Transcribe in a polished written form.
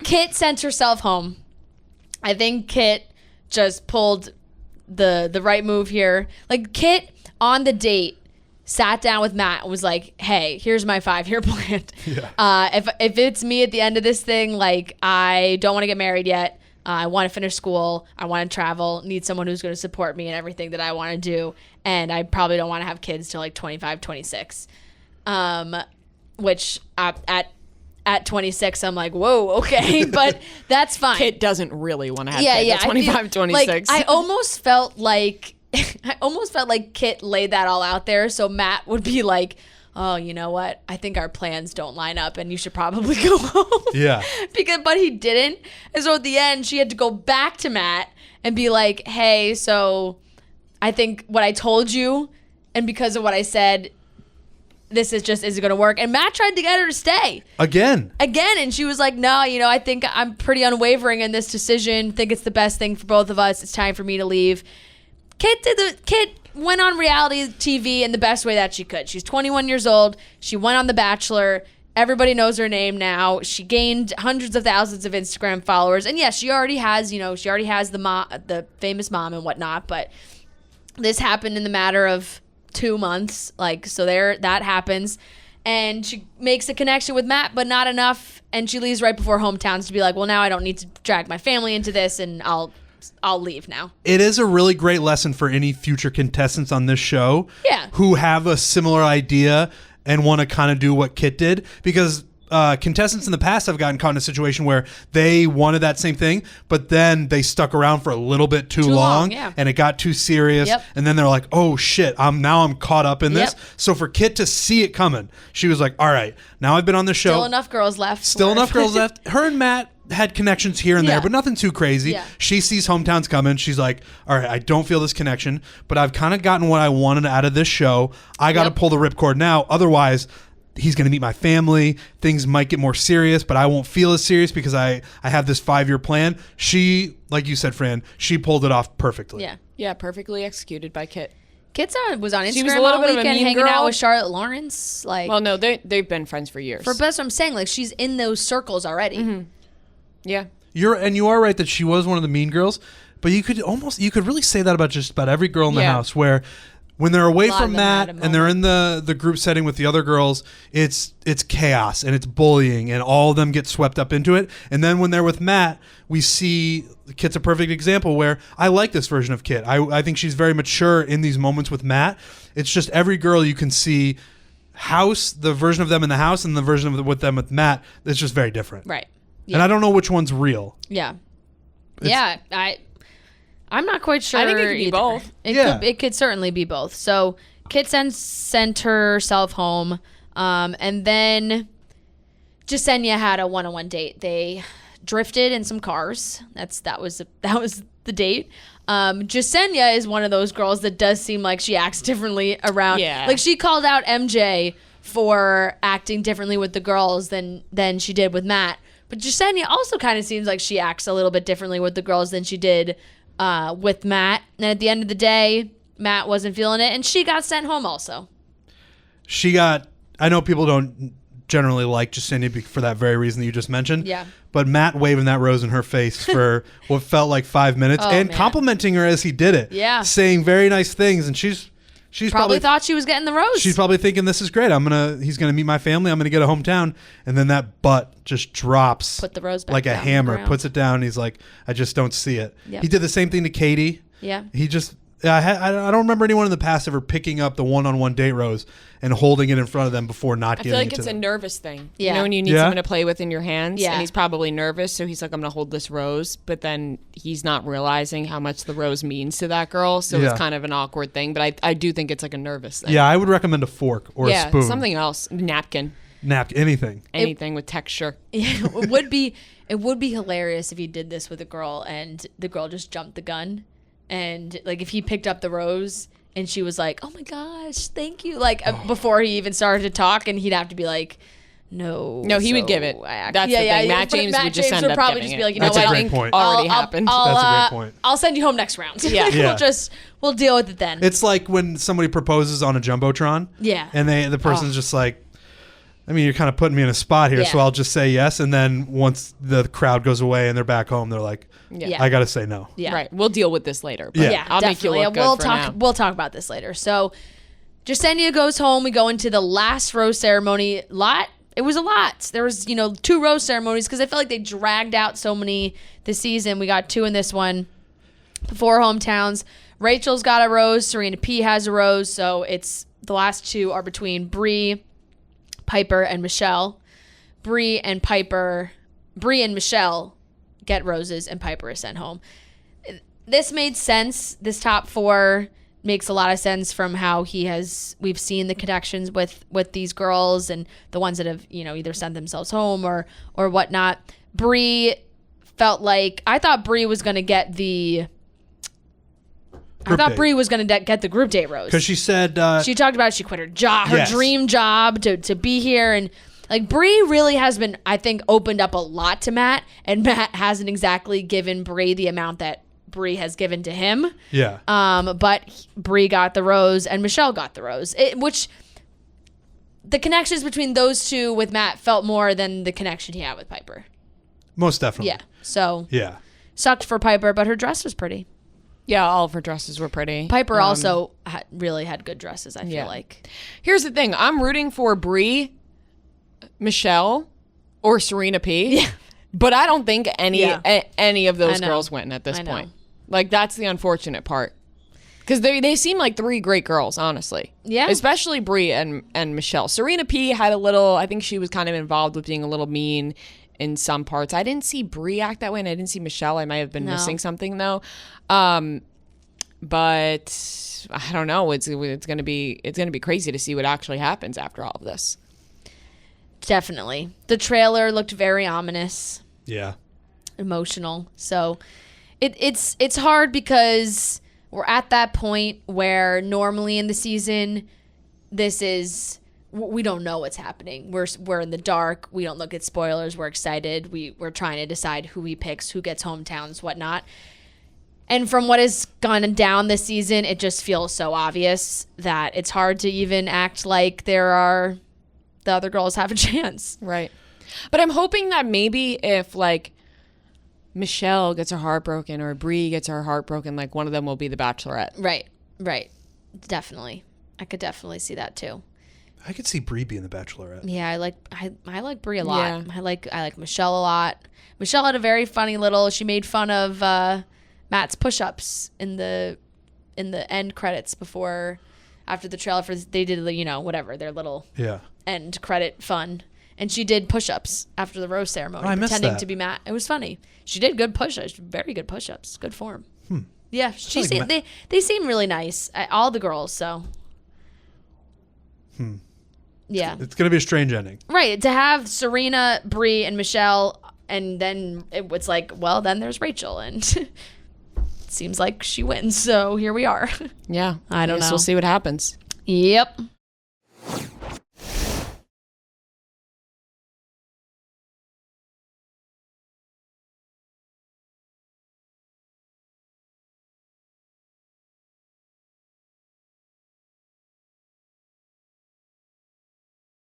Kit sent herself home. I think Kit just pulled the right move here. Like, Kit on the date sat down with Matt and was like, hey, here's my 5-year plan. Yeah. If it's me at the end of this thing, like, I don't want to get married yet. I want to finish school. I want to travel. Need someone who's going to support me in everything that I want to do. And I probably don't want to have kids till like 25, 26. Which at 26, I'm like, whoa, okay, but that's fine. Kit doesn't really want to have kids at 25, 26. Like, I almost felt like Kit laid that all out there so Matt would be like, oh, you know what? I think our plans don't line up and you should probably go home. Yeah. But he didn't. And so at the end, she had to go back to Matt and be like, hey, so I think what I told you and because of what I said, this isn't going to work. And Matt tried to get her to stay. Again. And she was like, no, I think I'm pretty unwavering in this decision. Think it's the best thing for both of us. It's time for me to leave. Kit went on reality TV in the best way that she could. She's 21 years old. She went on The Bachelor. Everybody knows her name now. She gained hundreds of thousands of Instagram followers. And yes, she already has the famous mom and whatnot. But this happened in the matter of 2 months. That happens. And she makes a connection with Matt, but not enough. And she leaves right before hometowns to be like, well, now I don't need to drag my family into this, and I'll leave now. It is a really great lesson for any future contestants on this show who have a similar idea and want to kind of do what Kit did, because contestants in the past have gotten caught in a situation where they wanted that same thing, but then they stuck around for a little bit too long and it got too serious. And then they're like, oh shit, I'm caught up in this. So for Kit to see it coming, she was like, all right, now I've been on the show. Still enough girls left. Her and Matt had connections here and there, but nothing too crazy. She sees hometowns coming. She's like, all right, I don't feel this connection, but I've kind of gotten what I wanted out of this show. I got to pull the ripcord now. Otherwise, he's going to meet my family. Things might get more serious, but I won't feel as serious because I have this 5-year plan. She, like you said, Fran, she pulled it off perfectly. Yeah, perfectly executed by Kit. Kit was on Instagram all weekend hanging out with Charlotte Lawrence. Well, no, they've been friends for years. That's what I'm saying. Like, she's in those circles already. Mm-hmm. Yeah. You are right that she was one of the mean girls, but you could really say that about just about every girl in the house, where when they're away from Matt and they're in the group setting with the other girls, it's chaos and it's bullying and all of them get swept up into it. And then when they're with Matt, we see Kit's a perfect example where I like this version of Kit. I think she's very mature in these moments with Matt. It's just every girl you can see the version of them in the house and the version of with them with Matt, it's just very different. Right. Yeah. And I don't know which one's real. Yeah. I'm not quite sure. I think it could be both. It could certainly be both. So Kit sent herself home, and then Jasenia had a one-on-one date. They drifted in some cars. That was the date. Jasenia is one of those girls that does seem like she acts differently around. Yeah. Like, she called out MJ for acting differently with the girls than she did with Matt. But Jasenia also kind of seems like she acts a little bit differently with the girls than she did with Matt. And at the end of the day, Matt wasn't feeling it, and she got sent home also. I know people don't generally like Jasenia for that very reason that you just mentioned. Yeah. But Matt waving that rose in her face for what felt like 5 minutes complimenting her as he did it. Yeah. Saying very nice things, and she's probably thought she was getting the rose. She's probably thinking, this is great. He's gonna meet my family. I'm gonna get a hometown. And then that butt just drops. Put the rose back like a hammer. Puts it down. He's like, I just don't see it. Yep. He did the same thing to Katie. Yeah. He just, I don't remember anyone in the past ever picking up the one-on-one date rose and holding it in front of them before not giving it to them. I feel like it's a nervous thing. Yeah. You know, when you need someone to play with in your hands, and he's probably nervous, so he's like, I'm going to hold this rose, but then he's not realizing how much the rose means to that girl, so it's kind of an awkward thing, but I do think it's like a nervous thing. Yeah, I would recommend a fork or a spoon. Something else. Napkin, anything with texture. It would be hilarious if he did this with a girl and the girl just jumped the gun, and like if he picked up the rose and she was like, oh my gosh, thank you, like before he even started to talk, and he'd have to be like, no, he would give it. That's the thing. Matt James would just end up probably just be like, you know what, I think already happened. That's a great point. I'll send you home next round. Yeah. We'll deal with it then. It's like when somebody proposes on a jumbotron. Yeah. And the person's just like, I mean, you're kind of putting me in a spot here, so I'll just say yes. And then once the crowd goes away and they're back home, they're like, I got to say no. Yeah. Right. We'll deal with this later. But I'll make you look good for now. We'll talk about this later. So Jasenia goes home. We go into the last rose ceremony. It was a lot. There was, 2 rose ceremonies because I felt like they dragged out so many this season. We got 2 in this one. 4 hometowns. Rachel's got a rose. Serena P has a rose. So it's the last 2 are between Bree, Piper, and Michelle. Bree and Michelle get roses, and Piper is sent home. This made sense. This top 4 makes a lot of sense from how we've seen the connections with these girls and the ones that have, either sent themselves home or whatnot. Bree felt like, I thought Bree was going to get the Bree was going to get the group date rose. Because she said... she talked about she quit her job, her dream job to be here. And like Bree really has been, I think, opened up a lot to Matt. And Matt hasn't exactly given Bree the amount that Bree has given to him. Yeah. But Bree got the rose and Michelle got the rose. Which the connections between those 2 with Matt felt more than the connection he had with Piper. Most definitely. Yeah. So. Yeah. Sucked for Piper, but her dress was pretty. Yeah, all of her dresses were pretty. Piper also really had good dresses, I feel like. Here's the thing. I'm rooting for Bree, Michelle, or Serena P. Yeah. But I don't think any of those girls win at this point. Like, that's the unfortunate part. Because they seem like 3 great girls, honestly. Yeah. Especially Bree and Michelle. Serena P had a little, I think she was kind of involved with being a little mean in some parts. I didn't see Bree act that way, and I didn't see Michelle. I might have been missing something, though. But I don't know. It's gonna be crazy to see what actually happens after all of this. Definitely. The trailer looked very ominous. Yeah. Emotional. So it's hard because we're at that point where normally in the season, we don't know what's happening. We're in the dark. We don't look at spoilers. We're excited. We're trying to decide who he picks, who gets hometowns, whatnot. And from what has gone down this season, it just feels so obvious that it's hard to even act like the other girls have a chance. Right. But I'm hoping that maybe if like Michelle gets her heart broken or Bree gets her heart broken, like one of them will be the Bachelorette. Right. Definitely. I could definitely see that too. I could see Bree being the Bachelorette. Yeah, I like Bree a lot. Yeah. I like Michelle a lot. Michelle had a very funny she made fun of Matt's push-ups in the end credits after the trailer they did whatever their little end credit fun, and she did push-ups after the rose ceremony pretending to be Matt. It was funny. She did good push-ups, very good push-ups, good form. Yeah, they seem really nice, all the girls. So yeah, it's gonna be a strange ending, right? To have Serena, Bree, and Michelle, and then it's like, well, then there's Rachel and. Seems like she wins, so here we are. Yeah. I don't know. We'll see what happens. Yep.